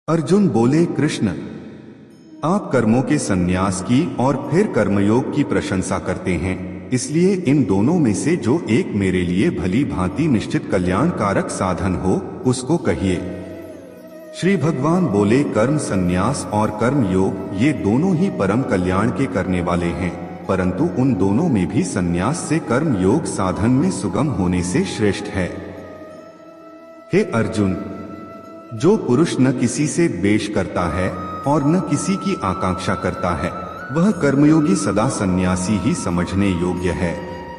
अर्जुन बोले, कृष्ण, आप कर्मों के संन्यास की और फिर कर्मयोग की प्रशंसा करते हैं, इसलिए इन दोनों में से जो एक मेरे लिए भली भांति निश्चित कल्याणकारक साधन हो उसको कहिए। श्री भगवान बोले, कर्म संन्यास और कर्म योग ये दोनों ही परम कल्याण के करने वाले हैं, परंतु उन दोनों में भी संन्यास से कर्म योग साधन में सुगम होने से श्रेष्ठ है। हे अर्जुन, जो पुरुष न किसी से द्वेष करता है और न किसी की आकांक्षा करता है, वह कर्मयोगी सदा सन्यासी ही समझने योग्य है,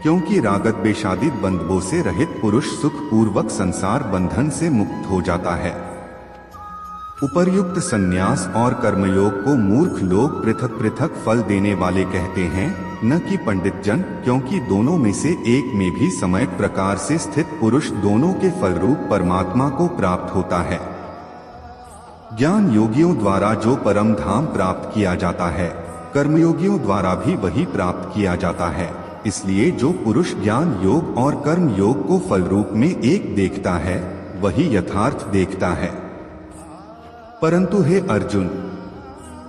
क्योंकि रागत बेशादित बंधनों से रहित पुरुष सुख पूर्वक संसार बंधन से मुक्त हो जाता है। उपर्युक्त संन्यास और कर्मयोग को मूर्ख लोग पृथक पृथक फल देने वाले कहते हैं, न कि पंडित जन, क्योंकि दोनों में से एक में भी सम्यक प्रकार से स्थित पुरुष दोनों के फलरूप परमात्मा को प्राप्त होता है। ज्ञान योगियों द्वारा जो परम धाम प्राप्त किया जाता है, कर्मयोगियों द्वारा भी वही प्राप्त किया जाता है। इसलिए जो पुरुष ज्ञान योग और कर्म योग को फल रूप में एक देखता है, वही यथार्थ देखता है। परंतु हे अर्जुन,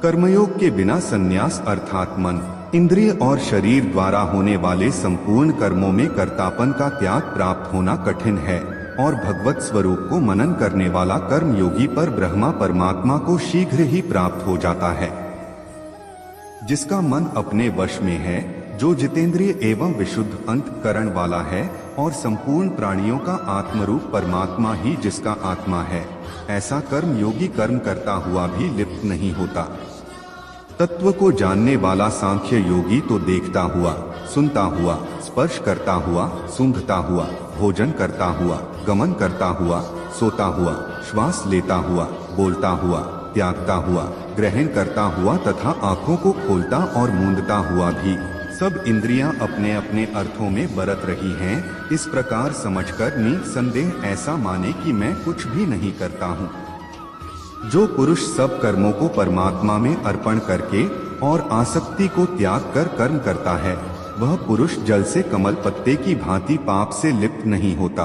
कर्मयोग के बिना संन्यास अर्थात मन, इंद्रिय और शरीर द्वारा होने वाले संपूर्ण कर्मों में कर्तापन का त्याग प्राप्त होना कठिन है, और भगवत स्वरूप को मनन करने वाला कर्म योगी पर ब्रह्मा परमात्मा को शीघ्र ही प्राप्त हो जाता है। जिसका मन अपने वश में है, जो जितेंद्रिय एवं विशुद्ध अंतःकरण वाला है और संपूर्ण प्राणियों का आत्मरूप परमात्मा ही जिसका आत्मा है, ऐसा कर्म योगी कर्म करता हुआ भी लिप्त नहीं होता। तत्व को जानने वाला सांख्य योगी तो देखता हुआ, सुनता हुआ, स्पर्श करता हुआ, सूंघता हुआ, भोजन करता हुआ, गमन करता हुआ, सोता हुआ, श्वास लेता हुआ, बोलता हुआ, त्यागता हुआ, ग्रहण करता हुआ तथा आंखों को खोलता और मूंदता हुआ भी सब इंद्रियां अपने अपने अर्थों में बरत रही हैं, इस प्रकार समझकर निसंदेह ऐसा माने कि मैं कुछ भी नहीं करता हूँ। जो पुरुष सब कर्मों को परमात्मा में अर्पण करके और आसक्ति को त्याग कर कर्म करता है, वह पुरुष जल से कमल पत्ते की भांति पाप से लिप्त नहीं होता।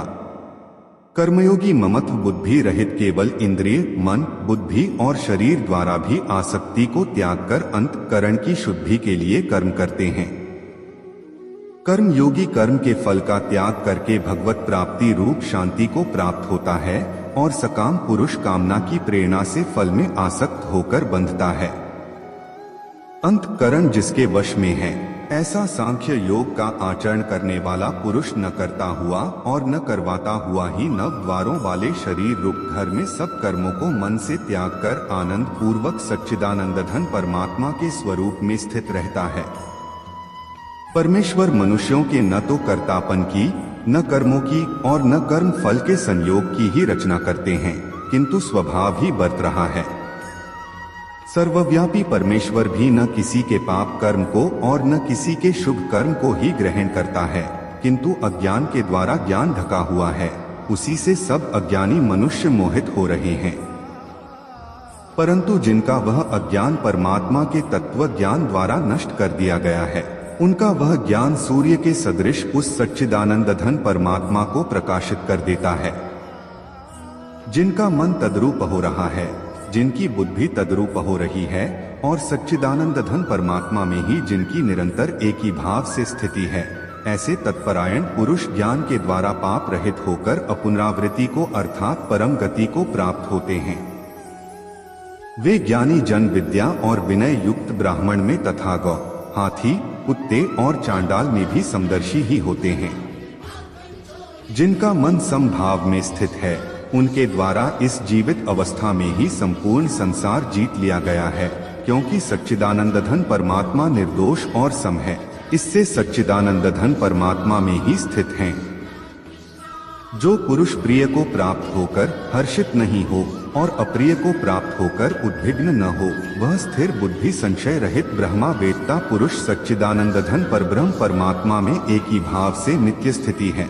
कर्मयोगी ममत्व बुद्धि रहित केवल इंद्रिय, मन, बुद्धि और शरीर द्वारा भी आसक्ति को त्याग कर अंतःकरण की शुद्धि के लिए कर्म करते हैं। कर्म योगी कर्म के फल का त्याग करके भगवत प्राप्ति रूप शांति को प्राप्त होता है, और सकाम पुरुष कामना की प्रेरणा से फल में आसक्त होकर बंधता है। अंतःकरण जिसके वश में है, ऐसा सांख्य योग का आचरण करने वाला पुरुष न करता हुआ और न करवाता हुआ ही नव द्वारों वाले शरीर रूप घर में सब कर्मों को मन से त्याग कर आनंद पूर्वक सच्चिदानंद घन परमात्मा के स्वरूप में स्थित रहता है। परमेश्वर मनुष्यों के न तो कर्तापन की, न कर्मों की और न कर्म फल के संयोग की ही रचना करते हैं, किंतु स्वभाव ही बरत रहा है। सर्वव्यापी परमेश्वर भी न किसी के पाप कर्म को और न किसी के शुभ कर्म को ही ग्रहण करता है, किंतु अज्ञान के द्वारा ज्ञान ढका हुआ है, उसी से सब अज्ञानी मनुष्य मोहित हो रहे हैं। परंतु जिनका वह अज्ञान परमात्मा के तत्व ज्ञान द्वारा नष्ट कर दिया गया है, उनका वह ज्ञान सूर्य के सदृश उस सच्चिदानंद घन परमात्मा को प्रकाशित कर देता है। जिनका मन तद्रूप हो रहा है, जिनकी बुद्धि तद्रूप हो रही है, और सच्चिदानंद घन परमात्मा में ही जिनकी निरंतर एक ही भाव से स्थिति है, ऐसे तत्परायण पुरुष ज्ञान के द्वारा पाप रहित होकर अपुनरावृत्ति को अर्थात परम गति को प्राप्त होते हैं। वे ज्ञानी जन विद्या और विनय युक्त ब्राह्मण में तथा गौ, हाथी, कुत्ते और चांडाल में भी समदर्शी ही होते हैं। जिनका मन समभाव में स्थित है, उनके द्वारा इस जीवित अवस्था में ही संपूर्ण संसार जीत लिया गया है, क्योंकि सच्चिदानंद घन परमात्मा निर्दोष और सम है, इससे सच्चिदानंद घन परमात्मा में ही स्थित हैं। जो पुरुष प्रिय को प्राप्त होकर हर्षित नहीं हो और अप्रिय को प्राप्त होकर उद्विग्न न हो, वह स्थिर बुद्धि संशय रहित ब्रह्मा वेत्ता पुरुष सच्चिदानंद घन परब्रह्म परमात्मा में एक ही भाव से नित्य स्थिति है।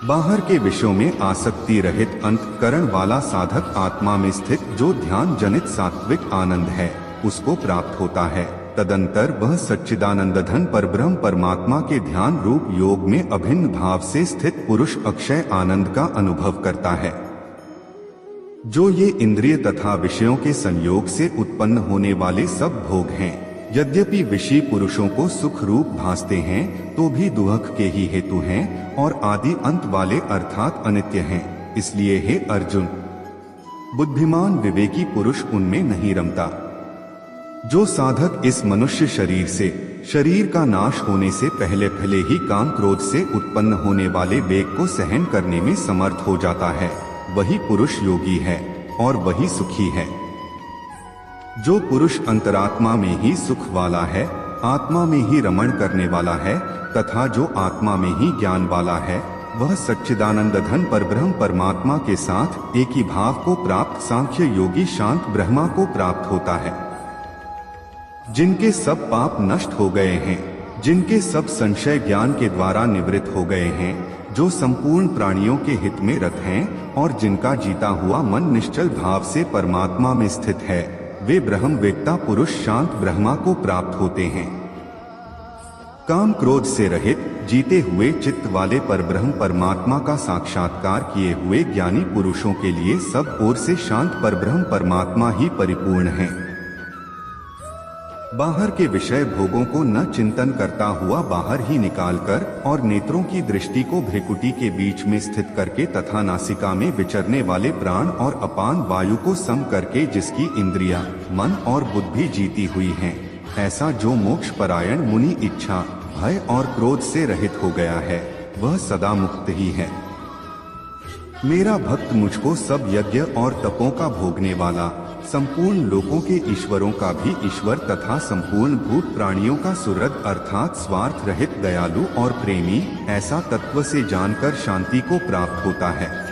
बाहर के विषयों में आसक्ति रहित अंतःकरण वाला साधक आत्मा में स्थित जो ध्यान जनित सात्विक आनंद है, उसको प्राप्त होता है। तदंतर वह सच्चिदानंद घन परब्रह्म परमात्मा के ध्यान रूप योग में अभिन्न भाव से स्थित पुरुष अक्षय आनंद का अनुभव करता है। जो ये इंद्रिय तथा विषयों के संयोग से उत्पन्न होने वाले सब भोग हैं, यद्यपि विषयी पुरुषों को सुख रूप भासते हैं तो भी दुख के ही हेतु हैं और आदि अंत वाले अर्थात अनित्य हैं। इसलिए हे अर्जुन, बुद्धिमान विवेकी पुरुष उनमें नहीं रमता। जो साधक इस मनुष्य शरीर से, शरीर का नाश होने से पहले भले ही काम क्रोध से उत्पन्न होने वाले वेग को सहन करने में समर्थ हो जाता है, वही पुरुष योगी है और वही सुखी है। जो पुरुष अंतरात्मा में ही सुख वाला है, आत्मा में ही रमण करने वाला है तथा जो आत्मा में ही ज्ञान वाला है, वह सच्चिदानंद घन परब्रह्म परमात्मा के साथ एक ही भाव को प्राप्त सांख्य योगी शांत ब्रह्मा को प्राप्त होता है। जिनके सब पाप नष्ट हो गए हैं, जिनके सब संशय ज्ञान के द्वारा निवृत्त हो गए हैं, जो संपूर्ण प्राणियों के हित में रत हैं और जिनका जीता हुआ मन निश्चल भाव से परमात्मा में स्थित है, वे ब्रह्मवेत्ता पुरुष शांत ब्रह्मा को प्राप्त होते हैं। काम क्रोध से रहित जीते हुए चित्त वाले परब्रह्म परमात्मा का साक्षात्कार किए हुए ज्ञानी पुरुषों के लिए सब ओर से शांत परब्रह्म परमात्मा ही परिपूर्ण है। बाहर के विषय भोगों को न चिंतन करता हुआ बाहर ही निकालकर और नेत्रों की दृष्टि को भ्रिकुटी के बीच में स्थित करके तथा नासिका में विचरने वाले प्राण और अपान वायु को सम करके जिसकी इंद्रियां, मन और बुद्धि जीती हुई हैं, ऐसा जो मोक्ष परायण मुनि इच्छा, भय और क्रोध से रहित हो गया है, वह सदा मुक्त ही है। मेरा भक्त मुझको सब यज्ञ और तपों का भोगने वाला, संपूर्ण लोकों के ईश्वरों का भी ईश्वर तथा संपूर्ण भूत प्राणियों का सुहृद अर्थात स्वार्थ रहित दयालु और प्रेमी, ऐसा तत्व से जानकर शांति को प्राप्त होता है।